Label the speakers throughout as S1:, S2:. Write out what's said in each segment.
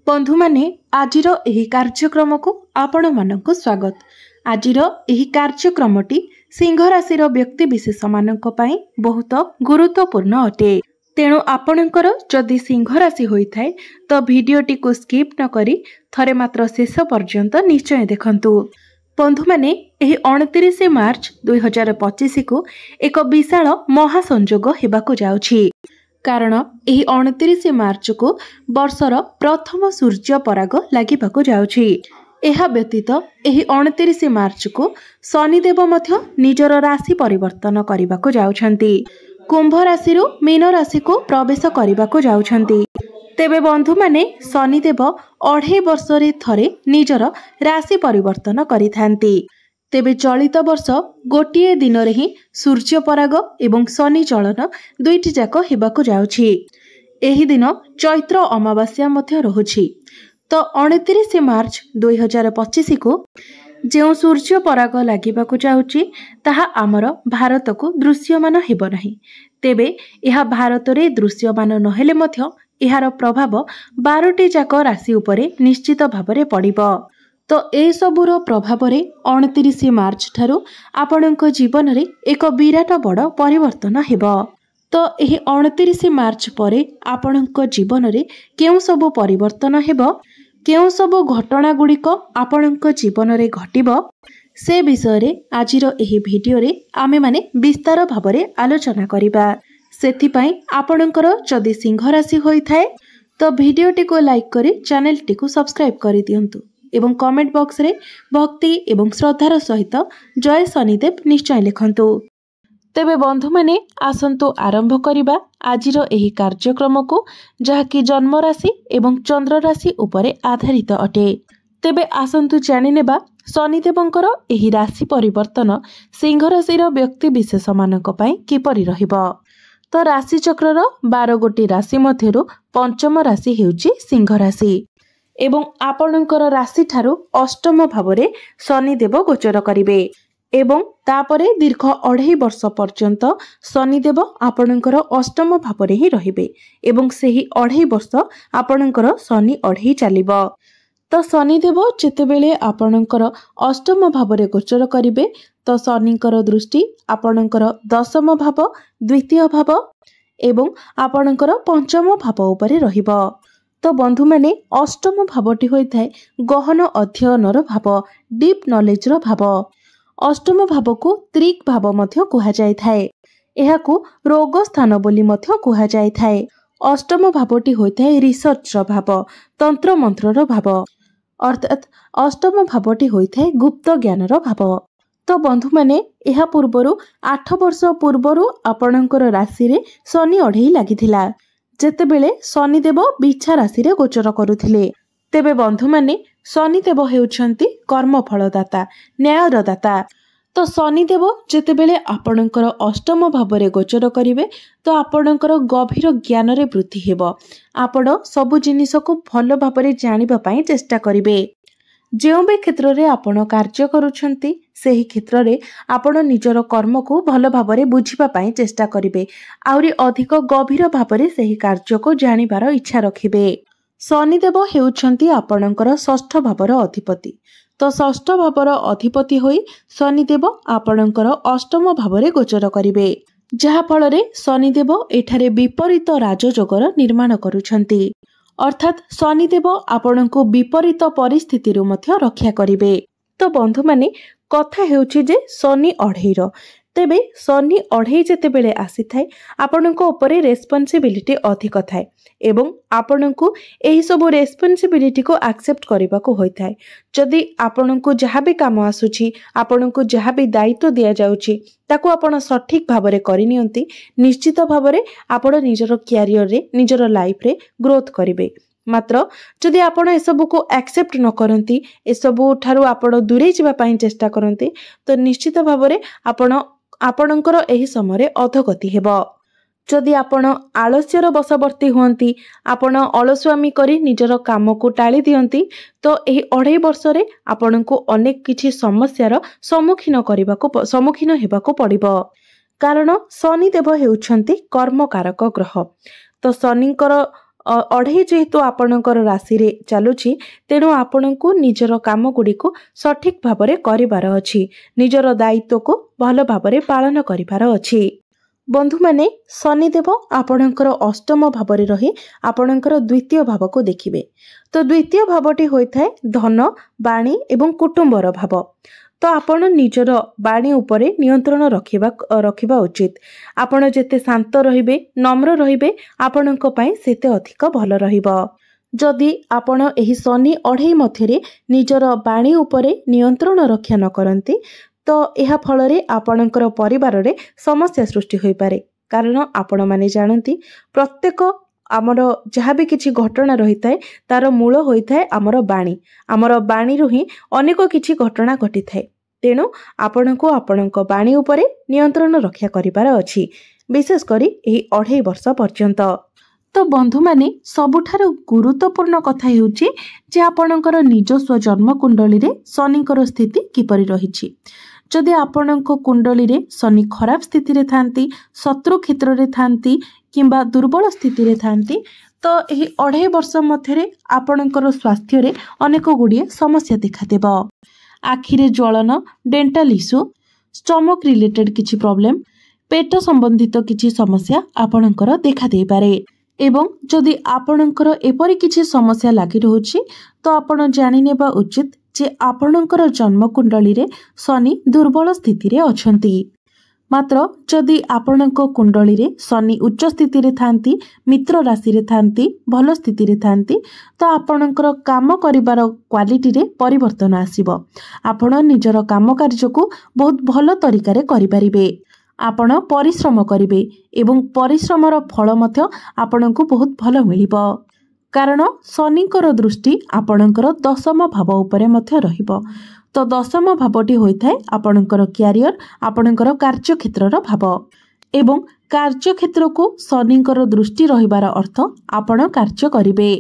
S1: बंधु माने आजिर एही कार्यक्रम को आपण मानक स्वागत। आजिर एही कार्यक्रमटी सिंह राशि व्यक्ति विशेष मानक पई बहुत गुरुत्वपूर्ण अटे। तेणु आपणकर जदि सिंह राशि होइथाय तो वीडियोटी को स्किप न करी थरे मात्र शेष पर्यंत निश्चय देखंतु। बंधु माने एही 29 मार्च 2025 को एक विशाल महासंयोग हेबाकु जाउछि। कारण एही 29 मार्च को वर्षर प्रथम सूर्य पराग लागिबाकु जाउछि। एहा व्यतीत एही 29 मार्च को शनिदेव मध्य निजर राशि परिवर्तन करिबाकु जाउछंती। कुंभ राशि रु मीन राशि को प्रवेश करिबाकु जाउछंती। तेबे बंधु माने शनिदेव 2.5 वर्ष रे थरे निजर राशि परिवर्तन करिथांती। तेबे चलित वर्ष गोटिए दिन रे ही सूर्य पराग एवं शनि चलन दुईटी जाक हेबाकु जाउछि। एही दिन चैत्र अमावास्या मध्य रहुछि। तो 29 मार्च 2025 को जो सूर्य पराग लागिबाकु जाउछि ताहा आमर भारत को दृश्यमान हेबो नाही। तेबे यह भारत रे दृश्यमान नहेले मध्य एहार प्रभाव 12टी जाक राशि उपरे निश्चित भाबरे पड़िबो। तो ए सबुर प्रभाव रे 29 मार्च ठारू आपणक जीवन रे एक विराट बड़ परिवर्तन हेबो। तो एही 29 मार्च परे आपणक जीवन रे केउ सबु परिवर्तन हेबो, केउ सबु घटना गुड़िक आपणक जीवन रे घटिबो, से विषय रे आजिर एही वीडियो रे आमे माने विस्तार भाबरे आलोचना करिबा। सेथिपाई आपणकर जदि सिंह राशि होइथाय तो वीडियोटी को लाइक करी चैनल टी को सब्सक्राइब करि दियंतु एवं कमेंट बॉक्स रे भक्ति एवं श्रद्धार सहित जय शनिदेव निश्चय लिखंतु। तेबे बंधु माने आसंतु आरंभ करिबा आजिर एही कार्यक्रम को, जहाकी जन्म राशि एवं चंद्र राशि उपरे आधारित अटे। तेबे आसंतु जानि नेबा शनिदेवंकर एही राशि परिवर्तन सिंह राशिर व्यक्ति विशेष मानक पई किपरि रहिबो। तो राशि चक्रर 12 गोटी राशि मध्यरु पंचम राशि हेउची सिंह राशि एवं आपणकर राशि ठारू अष्टम भावरे शनिदेव गोचर करिवे एवं तापरे दीर्घ 2.5 वर्ष पर्यंत शनिदेव आपणकर अष्टम भावरे ही रहिबे एवं सेही 2.5 वर्ष आपणकर शनि 2.5 चलिबो। तो शनिदेव जेतेबेले आपणकर अष्टम भावरे गोचर करिवे तो शनिकर दृष्टि आपणकर दशम भाव, द्वितीय भाव एवं आपणकर पंचम भाव उपरे रहिबो। तो बंधु माने अष्टम भावटी होइथाय गहन अध्ययनर भाव, डीप नॉलेज रो भाव। अष्टम भाव को त्रिक भाव मध्य कुहा जाय थाए। एहाकू रोग स्थान बोली मध्य कुहा जाय थाए। अष्टम भावटी होइथाय रिसर्च रो भाव, तंत्र मंत्र रो भाव, अर्थात अष्टम भावटी होइथाय गुप्त ज्ञान रो भाव। तो बंधु माने एहा पूर्वरु 8 वर्ष पूर्वरु आपणकर राशि रे शनि 2.5 लागिथिला, जेतेबेले शनिदेव बिछा राशि रे गोचर करुथिले। तेबे बंधु माने शनिदेव हेउछंती कर्मफलदाता, न्यायरदाता। तो शनिदेव जेतेबेले आपणकर अष्टम भावरे गोचर करिवे तो आपणकर गभीर ज्ञान रे वृद्धि हेबो। आपण सबु जिनिस को भलो भाबरे जानिबा पई चेष्टा करिवे। जेउ बे क्षेत्र रे आपण कार्य करूछंती सेही क्षेत्र रे आपण निजर कर्म को भलो भाबरे बुझिबा पई चेष्टा करिवे, आउरी अधिक गभीर भाबरे सेही कार्य को जानिबार इच्छा रखिबे। शनिदेव हेउछंती आपणकर षष्ठ भावर अधिपति। तो षष्ठ भावर अधिपति होई शनिदेव आपणकर अष्टम भावरे गोचर करिवे, जहा फल रे शनिदेव एठारे विपरीत राजयोगर निर्माण करूछंती। अर्थात शनिदेव आपणको विपरीत परिस्थिति रु मध्य रक्षा करिवे। तो बंधु माने कथा हेउछि जे शनि 2.5 तेबे शनि 2.5 जेतेबेले आसी थाए आपणको उपरे रेस्पोंसिबिलिटी अधिक थाए एवं आपणको एही सब रेस्पोंसिबिलिटी को एक्सेप्ट करिबा को होय थाए। जदि आपणको जहा भी काम आसुछि, आपणको जहा भी दायित्व दिया जाउछि ताको आपण सठिक भाबरे करिनियंती, निश्चित भाबरे आपण निजर कैरियर रे निजर लाइफ रे ग्रोथ करिवे। मात्र जदि आपण ए सब को एक्सेप्ट न करंती, ए सब ठारू आपण दूरे जिबा पई चेष्टा करंती तो निश्चित भाबरे आपणकर एही समय अधगति हेबो। जदि आपण आलस्यर बशवर्ती हुअंती, आपण अलस्वामी करी निजर काम को टाली दियंती तो एही 2.5 वर्ष रे आपणको अनेक किछि समस्यार सम्मुखीन हेबाको पड़िबो। कारण शनिदेव हेउछंती कर्मकारक ग्रह। तो शनिकर अढ़ई जेहेतु आपणकर राशि रे चलुछि तेणु आपणको निजर काम गुड़िक सठिक भाव में करिबार अछि, निजर दायित्व को भल भाव में पालन करिबार अछि। बंधु माने शनिदेव आपणकर अष्टम भाव में रही आपणकर द्वितीय भाव को देखिबे। तो द्वितीय भावटी होइथाय धन, वाणी एवं कुटुंबर भाव। तो आपण निजर वाणी उपरे नियंत्रण रखिबा उचित। आपण जेते शांत रहिबे, नम्र रहिबे, आपणक पई सेते अधिक भल रहिबो। जदि आपण एही शनि अढ़ई मध्यरे निजर वाणी उपरे नियंत्रण रक्षा न करंती तो एहा फलरे आपणकर परिवार रे समस्या सृष्टि होई पारे। कारण आपण माने जानती प्रत्येक आमर जहाँ भी किछि घटना रही थाए तार मूल होई थाए आमर वाणी। आमर वाणी रु ही अनेक किछि घटना घटी थाए। तेणु आपणको आपणक वाणी उपरे नियंत्रण रक्षा करिबार अछि, विशेष करी एही अढ़ई वर्ष पर्यंत। तो बंधु माने सबुठारु गुरुत्वपूर्ण कथा हेउची जे आपणकर निजस्व जन्म कुंडली रे शनिकर स्थिति किपरि रहिछि। जदि आपणको कुंडली रे शनि खराब स्थिति रे थांती, शत्रु क्षेत्र रे थांती किंबा दुर्बल स्थिति रे थांती तो एही अढ़ई वर्ष मध्यरे आपणकर स्वास्थ्य रे अनेक गुड़िए समस्या देखा देबो। आखिरे ज्वलन, डेंटाल इश्यू, स्टमक रिलेटेड किछि प्रॉब्लम, पेट संबंधित किछि समस्या आपणकर देखा दे पारे। एवं जदि आपणकर एपरि किछि समस्या लागि रहउछि तो आपण जानि नेबा उचित जे आपणकर जन्म कुंडली रे शनि दुर्बल स्थिति रे अछंती। मात्र जदि आपणक कुंडली रे शनि उच्च स्थिति रे थांती, मित्र राशि रे थांती, भल स्थिति रे थांती तो आपणकर काम करिबार क्वालिटी रे परिवर्तन आसीबो। आपण निजर काम कार्य को बहुत भल तरीका रे करि परिबे। आपण परिश्रम करिबे एवं परिश्रमर फल मध्य आपणको बहुत भल मिलिबो। कारण शनिकर दृष्टि आपणकर दशम भाव उपरे मध्य रहिबो। तो दशम भावटी होइथाय आपणकर क्यारियर, आपणकर कार्य क्षेत्रर भाव। एवं कार्य क्षेत्र को शनिकर दृष्टि रहिबार अर्थ आपण कार्य करिबे।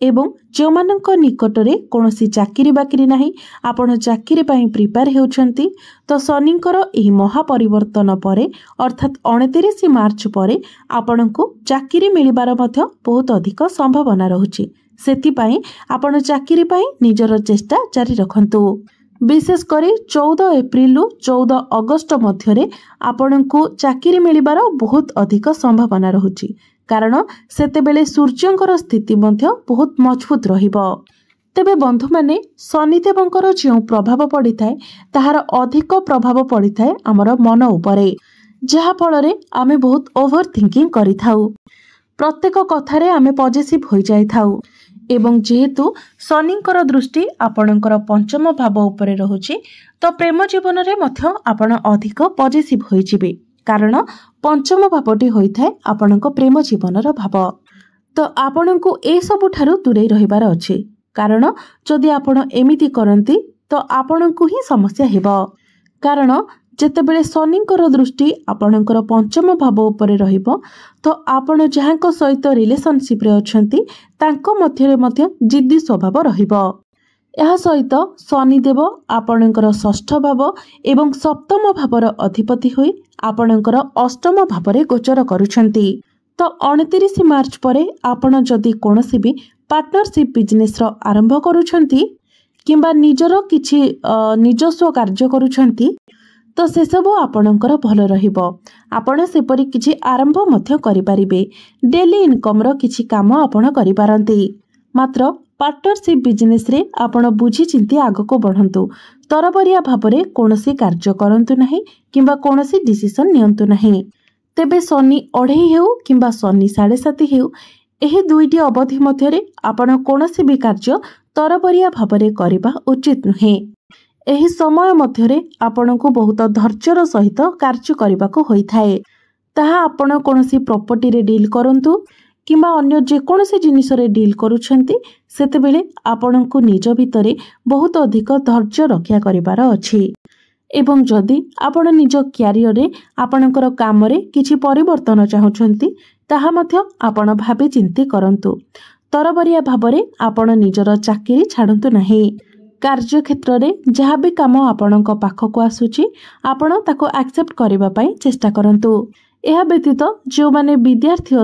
S1: एवं जो मानक निकटरे कोनोसी चाकरी बाकरी नाही, आपण चाकरी पई प्रिपेयर हेउछंती तो शनिकर एही महापरिवर्तन परे अर्थात 29 मार्च परे आपणको चाकरी मिलिबार मध्य बहुत अधिक संभावना रहुछि। सेति पई आपण चाकरी पई निजर चेष्टा जारी रखंतु। विशेष करी 14 एप्रिल रु 14 अगस्त मध्यरे आपणको चाकरी मिलिबार बहुत अधिक संभावना रहुछि। कारण सेतेबेले सूर्यंकर स्थिति मध्य बहुत मजबूत रहिबो। तेबे बंधु माने शनिदेवंकर जो प्रभाव पड़ी थाए ताहार अधिक प्रभाव पड़ी थाए हमर मन उपरे, जहा फलरे आमे बहुत ओवर थिंकिंग करि थाउ। प्रत्येक कथारे आमे पॉजिटिव होई जाई थाउ। एवं जेहेतु शनिकर दृष्टि आपणकर पंचम भाव उपरे रहुछि तो प्रेम जीवन रे मध्य आपण अधिक पॉजिटिव होई जिवे। कारण पंचम भावटी होइथाय आपणको प्रेम जीवनर भाव। तो आपणको ए सब ठारू दूरे रहिबार अछि। कारण जदि आपण एमिति करंती तो आपणको ही समस्या हेबो। कारण जेतेबेले शनिकर दृष्टि आपणकर पंचम भाव उपरे रहिबो तो आपण जहांको सहित रिलेशनशिप रे अछंती तांको मध्यरे मध्य जिद्दी स्वभाव रहिबो। यह सहित शनिदेव आपणकर षष्ठ भाव एवं सप्तम भावर अधिपति होई आपणकर अष्टम भावरे गोचर करुछंती। तो 29 मार्च परे आपण जदि कोनोसी भी पार्टनरशिप बिजनेस रो आरंभ करुछंती किंबा निजरो किछि निजस्व कार्य करुछंती तो से सब आपणकर भल रहिबो। आपण सेपरि किछि आरंभ मध्य करि परिबे। डेली इनकम रो किछि काम आपण करि पारंती। मात्र पार्टनरशिप बिजनेस रे आपण बुझी चिंती आगको बढ़ंतु। तरबरिया भाबरे कोनोसी कार्य करंतु नाही किंबा कोनोसी डिसिजन नियंतु नाही। तेबे शनि अढ़ई हेउ किंबा शनि 7.5 हेउ एही दुईटी अवधि मध्यरे आपण कोनोसी भी कार्य तरबरिया भाबरे करिबा उचित नुहे। एही समय मध्यरे आपणको बहुत धैर्यर सहित कार्य करबाको होइथाए। ताहा आपण कोनोसी प्रॉपर्टी रे डील करंतु किंबा अन्य जे कोनोसी जिनिस रे डील करूछंती सेतेबेले आपणको निज भितरे बहुत अधिक धैर्य रक्षा करिबार अछि। एवं जदि आपण निज क्यारियर रे आपणकर काम रे किछि परिवर्तन चाहुछंती ताहा मध्य आपण भाबे चिंती करंतु। तरबरिया भाबरे आपण निजर चाकरी छाडंतु नाही। कार्य क्षेत्र रे जहाँ भी काम आपणक पाखको आसुची आपण ताको एक्सेप्ट करिबा पई चेष्टा करंतु। ଏହା ବ୍ୟତୀତ ଯେଉଁମାନେ ବିଦ୍ୟାर्थୀ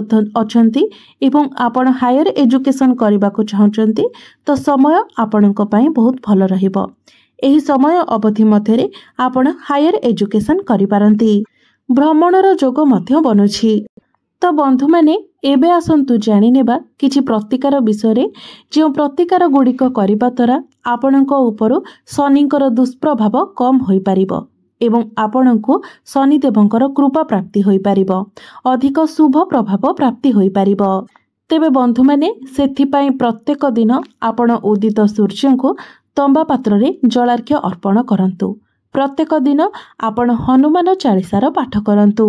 S1: ଅଛନ୍ତି ଏବଂ ଆପଣ ହାୟର ଏଜୁକେସନ୍ କରିବାକୁ ଚାହୁଁଛନ୍ତି ତ ସମୟ ଆପଣଙ୍କ ପାଇଁ ବହୁତ ଭଲ ରହିବ। ଏହି ସମୟ ଅବଧି ମଧ୍ୟରେ ଆପଣ ହାୟର ଏଜୁକେସନ୍ କରିପାରନ୍ତି। ଭ୍ରମଣର ଯୋଗ ମଧ୍ୟ ବନୁଛି। ତ ବନ୍ଧୁମାନେ ଏବେ ଆସନ୍ତୁ ଜାଣିନେବା କିଛି ପ୍ରତିକାର ବିଷୟରେ, ଯେଉଁ ପ୍ରତିକାର ଗୁଡ଼ିକ କରିବା ଦ୍ୱାରା ଆପଣଙ୍କ ଉପରୁ ଶନିଙ୍କର ଦୁଷ୍ପ୍ରଭାବ କମ୍ ହୋଇପାରିବ ଏବଂ ଆପଣଙ୍କୁ ଶନିଦେବଙ୍କର କୃପା ପ୍ରାପ୍ତି ହୋଇପାରିବ, ଅଧିକ ଶୁଭ ପ୍ରଭାବ ପ୍ରାପ୍ତି ହୋଇପାରିବ। ତେବେ ବନ୍ଧୁମାନେ ସେଥିପାଇଁ ପ୍ରତ୍ୟେକ ଦିନ ଆପଣ ଉଦିତ ସୂର୍ଯ୍ୟଙ୍କୁ ତମ୍ବା ପାତ୍ରରେ ଜଳାର୍ଘ୍ୟ ଅର୍ପଣ କରନ୍ତୁ। ପ୍ରତ୍ୟେକ ଦିନ ଆପଣ ହନୁମାନ ଚାଳିଶାର ପାଠ କରନ୍ତୁ।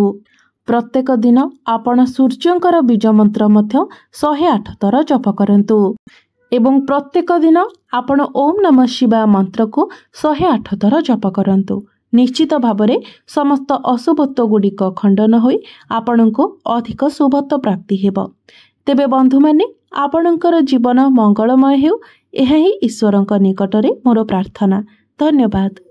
S1: ପ୍ରତ୍ୟେକ ଦିନ ଆପଣ ସୂର୍ଯ୍ୟଙ୍କର ବୀଜ ମନ୍ତ୍ର ମଧ୍ୟ 108 ଥର ଜପ କରନ୍ତୁ ଏବଂ ପ୍ରତ୍ୟେକ ଦିନ ଆପଣ ଓମ୍ ନମଃ ଶିବାୟ ମନ୍ତ୍ରକୁ 108 ଥର ଜପ କରନ୍ତୁ। ନିଶ୍ଚିତ ଭାବରେ ସମସ୍ତ ଅଶୁଭତ୍ୱ ଗୁଡ଼ିକ ଖଣ୍ଡନ ହୋଇ ଆପଣଙ୍କୁ ଅଧିକ ଶୁଭତ୍ୱ ପ୍ରାପ୍ତି ହେବ। ତେବେ ବନ୍ଧୁମାନେ ଆପଣଙ୍କର ଜୀବନ ମଙ୍ଗଳମୟ ହେଉ, ଏହା ହିଁ ଈଶ୍ୱରଙ୍କ ନିକଟରେ ମୋର ପ୍ରାର୍ଥନା। ଧନ୍ୟବାଦ।